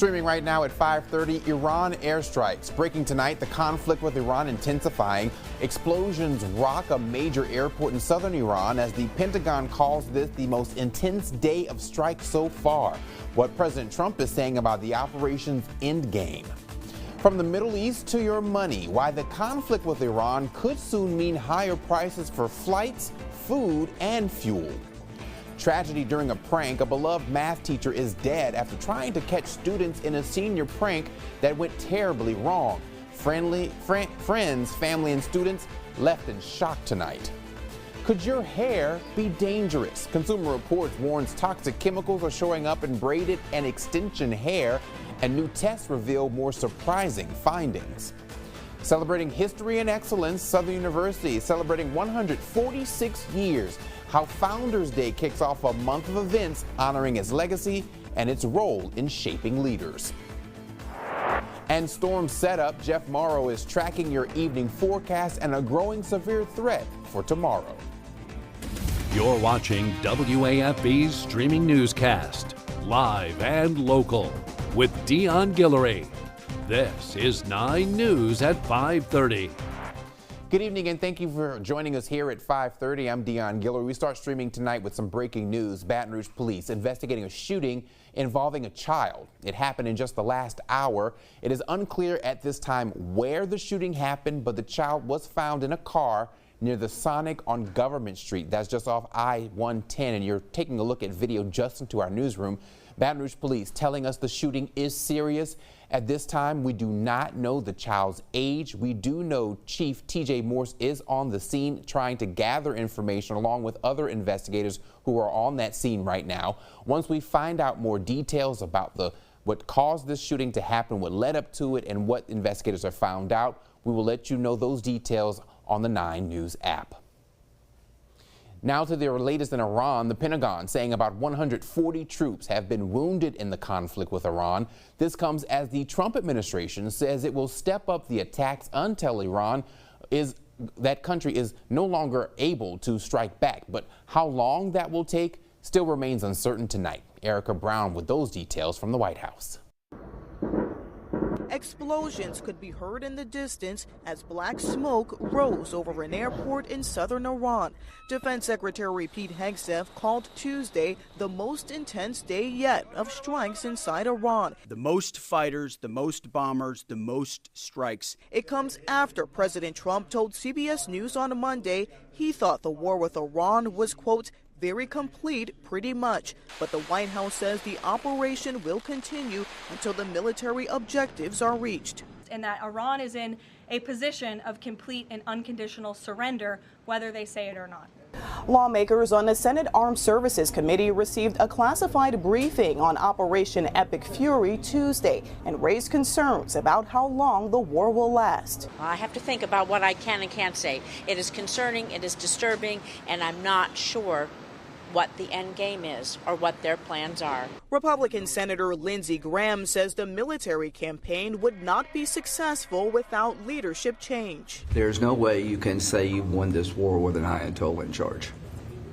Streaming right now at 5:30, Iran airstrikes. Breaking tonight, the conflict with Iran intensifying. Explosions rock a major airport in southern Iran as the Pentagon calls this the most intense day of strikes so far. What President Trump is saying about the operation's endgame. From the Middle East to your money, why the conflict with Iran could soon mean higher prices for flights, food, and fuel. Tragedy during a prank. A beloved math teacher is dead after trying to catch students in a senior prank that went terribly wrong. Friends, family, and students left in shock tonight. Could your hair be dangerous? Consumer Reports warns toxic chemicals are showing up in braided and extension hair, and new tests reveal more surprising findings. Celebrating history and excellence, Southern University is celebrating 146 years. How Founders Day kicks off a month of events honoring its legacy and its role in shaping leaders. And storm setup, Jeff Morrow is tracking your evening forecast and a growing severe threat for tomorrow. You're watching WAFB's streaming newscast, live and local, with Dion Guillory. This is 9 News at 5:30. Good evening and thank you for joining us here at 5:30. I'm Dion Guillory. We start streaming tonight with some breaking news. Baton Rouge police investigating a shooting involving a child. It happened in just the last hour. It is unclear at this time where the shooting happened, but the child was found in a car near the Sonic on Government Street. That's just off I-110, and you're taking a look at video just into our newsroom. Baton Rouge police telling us the shooting is serious. At this time, we do not know the child's age. We do know Chief T.J. Morse is on the scene trying to gather information along with other investigators who are on that scene right now. Once we find out more details about what caused this shooting to happen, what led up to it, and what investigators have found out, we will let you know those details on the 9 News app. Now to the latest in Iran, the Pentagon saying about 140 troops have been wounded in the conflict with Iran. This comes as the Trump administration says it will step up the attacks until that country is no longer able to strike back. But how long that will take still remains uncertain tonight. Erica Brown with those details from the White House. Explosions could be heard in the distance as black smoke rose over an airport in southern Iran. Defense Secretary Pete Hegseth called Tuesday the most intense day yet of strikes inside Iran. The most fighters, the most bombers, the most strikes. It comes after President Trump told CBS News on Monday he thought the war with Iran was, quote, very complete, pretty much. But the White House says the operation will continue until the military objectives are reached. And that Iran is in a position of complete and unconditional surrender, whether they say it or not. Lawmakers on the Senate Armed Services Committee received a classified briefing on Operation Epic Fury Tuesday and raised concerns about how long the war will last. I have to think about what I can and can't say. It is concerning, it is disturbing, and I'm not sure what the end game is or what their plans are. Republican Senator Lindsey Graham says the military campaign would not be successful without leadership change. There's no way you can say you won this war with an Ayatollah in charge.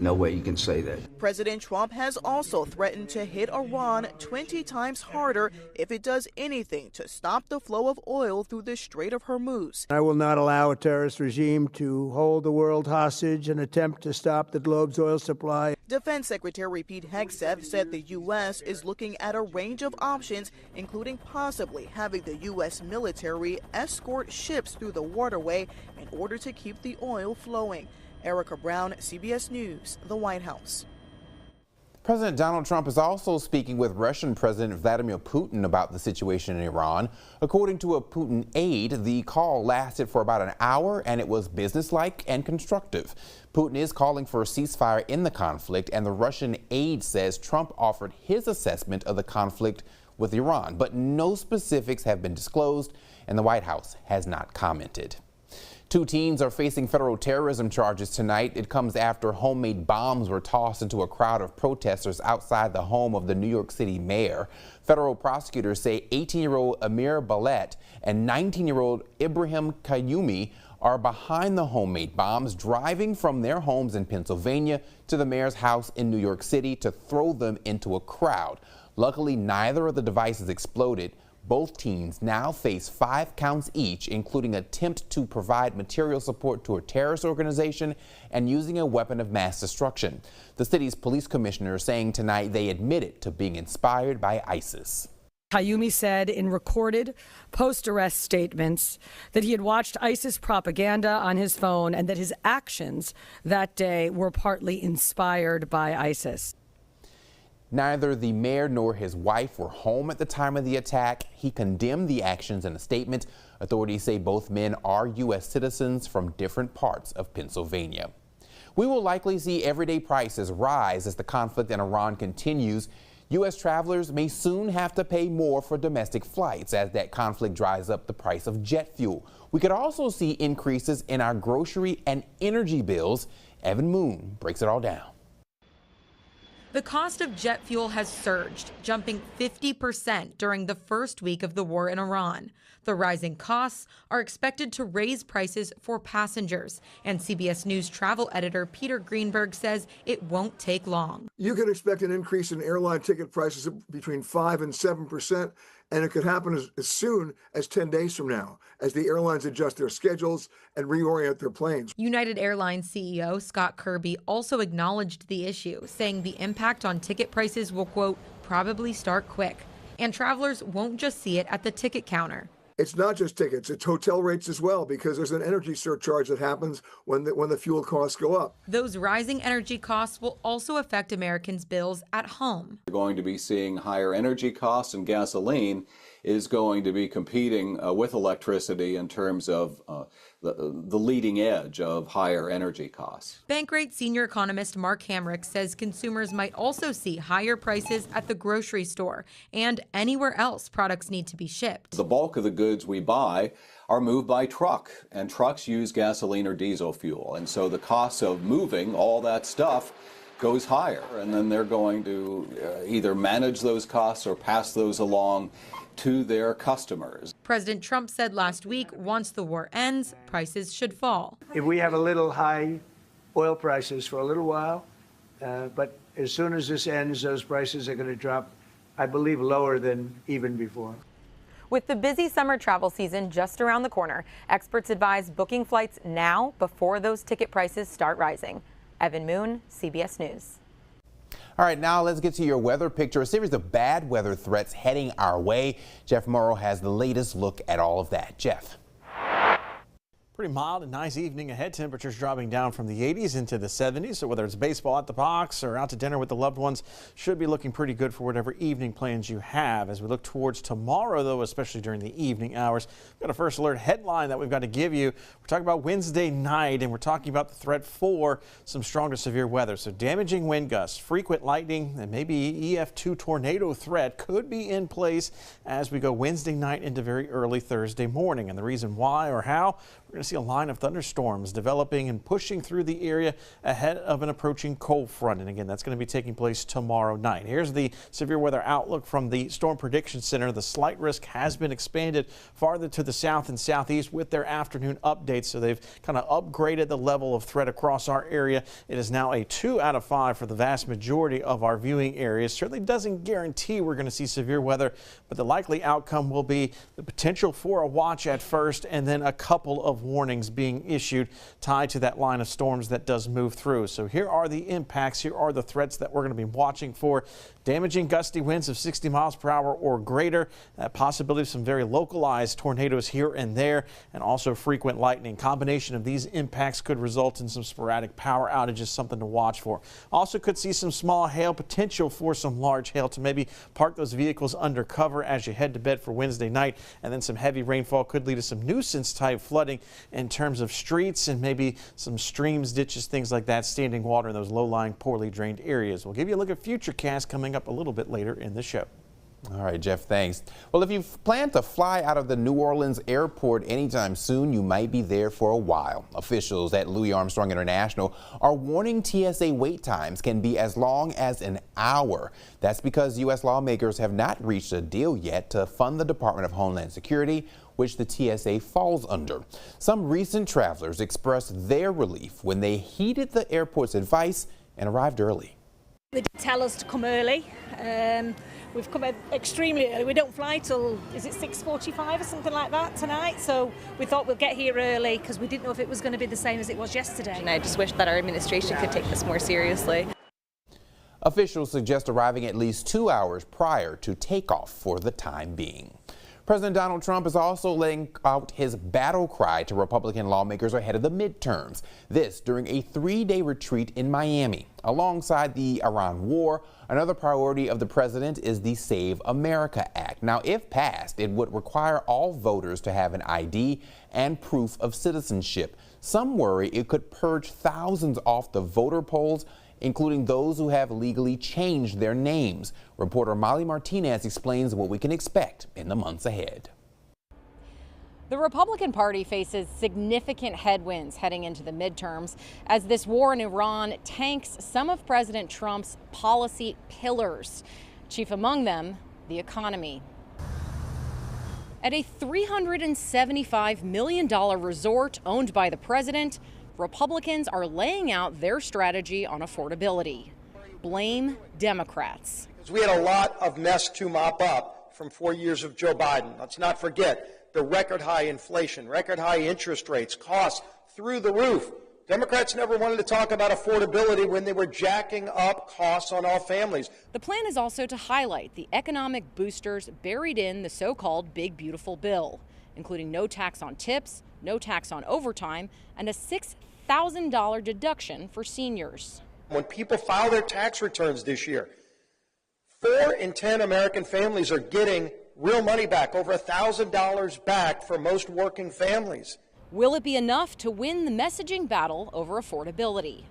No way you can say that. President Trump has also threatened to hit Iran 20 times harder if it does anything to stop the flow of oil through the Strait of Hormuz. I will not allow a terrorist regime to hold the world hostage and attempt to stop the globe's oil supply. Defense Secretary Pete Hegseth said the U.S. is looking at a range of options, including possibly having the U.S. military escort ships through the waterway in order to keep the oil flowing. Erica Brown, CBS News, the White House. President Donald Trump is also speaking with Russian President Vladimir Putin about the situation in Iran. According to a Putin aide, the call lasted for about an hour and it was businesslike and constructive. Putin is calling for a ceasefire in the conflict, and the Russian aide says Trump offered his assessment of the conflict with Iran, but no specifics have been disclosed and the White House has not commented. 2 teens are facing federal terrorism charges tonight. It comes after homemade bombs were tossed into a crowd of protesters outside the home of the New York City mayor. Federal prosecutors say 18-year-old Amir Balet and 19-year-old Ibrahim Qayyumi are behind the homemade bombs, driving from their homes in Pennsylvania to the mayor's house in New York City to throw them into a crowd. Luckily, neither of the devices exploded. Both teens now face 5 counts each, including attempt to provide material support to a terrorist organization and using a weapon of mass destruction. The city's police commissioner saying tonight they admitted to being inspired by ISIS. Qayyumi said in recorded post-arrest statements that he had watched ISIS propaganda on his phone and that his actions that day were partly inspired by ISIS. Neither the mayor nor his wife were home at the time of the attack. He condemned the actions in a statement. Authorities say both men are U.S. citizens from different parts of Pennsylvania. We will likely see everyday prices rise as the conflict in Iran continues. U.S. travelers may soon have to pay more for domestic flights as that conflict drives up the price of jet fuel. We could also see increases in our grocery and energy bills. Evan Moon breaks it all down. The cost of jet fuel has surged, jumping 50% during the first week of the war in Iran. The rising costs are expected to raise prices for passengers, and CBS News travel editor Peter Greenberg says it won't take long. You could expect an increase in airline ticket prices of between 5 and 7%, and it could happen as soon as 10 days from now, as the airlines adjust their schedules and reorient their planes. United Airlines CEO Scott Kirby also acknowledged the issue, saying the impact on ticket prices will, quote, probably start quick. And travelers won't just see it at the ticket counter. It's not just tickets, it's hotel rates as well, because there's an energy surcharge that happens when the fuel costs go up. Those rising energy costs will also affect Americans' bills at home. We're going to be seeing higher energy costs, and gasoline is going to be competing with electricity in terms of the leading edge of higher energy costs. Bankrate senior economist Mark Hamrick says consumers might also see higher prices at the grocery store and anywhere else products need to be shipped. The bulk of the goods we buy are moved by truck, and trucks use gasoline or diesel fuel, and so the cost of moving all that stuff goes higher, and then they're going to either manage those costs or pass those along to their customers. President Trump said last week, once the war ends, prices should fall. If we have a little high oil prices for a little while, but as soon as this ends, those prices are going to drop, I believe, lower than even before. With the busy summer travel season just around the corner, experts advise booking flights now before those ticket prices start rising. Evan Moon, CBS News. All right, now let's get to your weather picture. A series of bad weather threats heading our way. Jeff Morrow has the latest look at all of that. Jeff. Pretty mild and nice evening ahead. Temperatures dropping down from the 80s into the 70s. So whether it's baseball at the box or out to dinner with the loved ones, should be looking pretty good for whatever evening plans you have. As we look towards tomorrow, though, especially during the evening hours, we've got a first alert headline that we've got to give you. We're talking about Wednesday night, and we're talking about the threat for some strong to severe weather. So damaging wind gusts, frequent lightning, and maybe EF2 tornado threat could be in place as we go Wednesday night into very early Thursday morning. And the reason why or how, we're going to see a line of thunderstorms developing and pushing through the area ahead of an approaching cold front. And again, that's going to be taking place tomorrow night. Here's the severe weather outlook from the Storm Prediction Center. The slight risk has been expanded farther to the south and southeast with their afternoon updates. So they've kind of upgraded the level of threat across our area. It is now a 2 out of 5 for the vast majority of our viewing areas. Certainly doesn't guarantee we're going to see severe weather, but the likely outcome will be the potential for a watch at first and then a couple of warnings being issued tied to that line of storms that does move through. So here are the impacts. Here are the threats that we're going to be watching for. Damaging gusty winds of 60 miles per hour or greater. That possibility of some very localized tornadoes here and there, and also frequent lightning. Combination of these impacts could result in some sporadic power outages, something to watch for. Also could see some small hail, potential for some large hail to maybe park those vehicles under cover as you head to bed for Wednesday night. And then some heavy rainfall could lead to some nuisance type flooding in terms of streets and maybe some streams, ditches, things like that, standing water in those low-lying, poorly drained areas. We'll give you a look at Futurecast coming up a little bit later in the show. All right, Jeff, thanks. Well, if you plan to fly out of the New Orleans airport anytime soon, you might be there for a while. Officials at Louis Armstrong International are warning TSA wait times can be as long as an hour. That's because U.S. lawmakers have not reached a deal yet to fund the Department of Homeland Security which the TSA falls under. Some recent travelers expressed their relief when they heeded the airport's advice and arrived early. They did tell us to come early. We've come extremely early. We don't fly till, is it 6:45 or something like that tonight? So we thought we'll get here early because we didn't know if it was going to be the same as it was yesterday. And I just wish that our administration could take this more seriously. Officials suggest arriving at least 2 hours prior to takeoff for the time being. President Donald Trump is also laying out his battle cry to Republican lawmakers ahead of the midterms. This during a 3-day retreat in Miami. Alongside the Iran war, another priority of the president is the Save America Act. Now, if passed, it would require all voters to have an ID and proof of citizenship. Some worry it could purge thousands off the voter polls, including those who have legally changed their names. Reporter Molly Martinez explains what we can expect in the months ahead. The Republican Party faces significant headwinds heading into the midterms as this war in Iran tanks some of President Trump's policy pillars, chief among them, the economy. At a $375 million resort owned by the president, Republicans are laying out their strategy on affordability. Blame Democrats. We had a lot of mess to mop up from 4 years of Joe Biden. Let's not forget the record high inflation, record high interest rates, costs through the roof. Democrats never wanted to talk about affordability when they were jacking up costs on all families. The plan is also to highlight the economic boosters buried in the so-called Big Beautiful Bill, including no tax on tips, no tax on overtime, and a $6,000 deduction for seniors. When people file their tax returns this year, 4 in 10 American families are getting real money back, over $1,000 back for most working families. Will it be enough to win the messaging battle over affordability?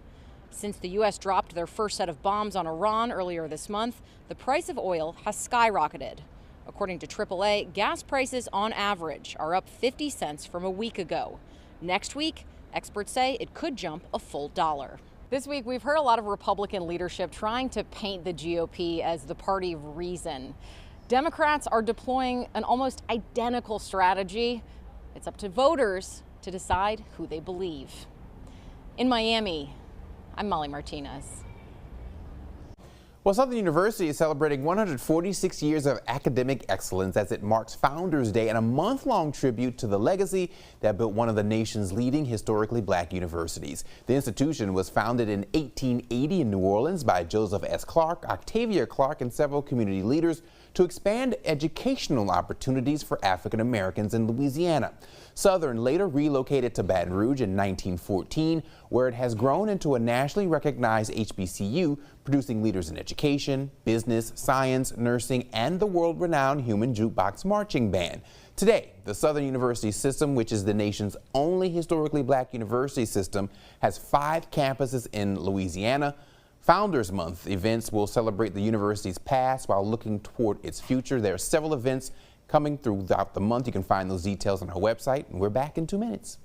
Since the U.S. dropped their first set of bombs on Iran earlier this month, the price of oil has skyrocketed. According to AAA, gas prices on average are up 50 cents from a week ago. Next week, experts say it could jump a full $1. This week, we've heard a lot of Republican leadership trying to paint the GOP as the party of reason. Democrats are deploying an almost identical strategy. It's up to voters to decide who they believe. In Miami, I'm Molly Martinez. Well, Southern University is celebrating 146 years of academic excellence as it marks Founders Day and a month-long tribute to the legacy that built one of the nation's leading historically black universities. The institution was founded in 1880 in New Orleans by Joseph S. Clark, Octavia Clark, and several community leaders to expand educational opportunities for African Americans in Louisiana. Southern later relocated to Baton Rouge in 1914, where it has grown into a nationally recognized HBCU, producing leaders in education, business, science, nursing, and the world-renowned Human Jukebox Marching Band. Today, the Southern University system, which is the nation's only historically black university system, has 5 campuses in Louisiana. Founders Month events will celebrate the university's past while looking toward its future. There are several events coming throughout the month. You can find those details on our website, and we're back in 2 minutes.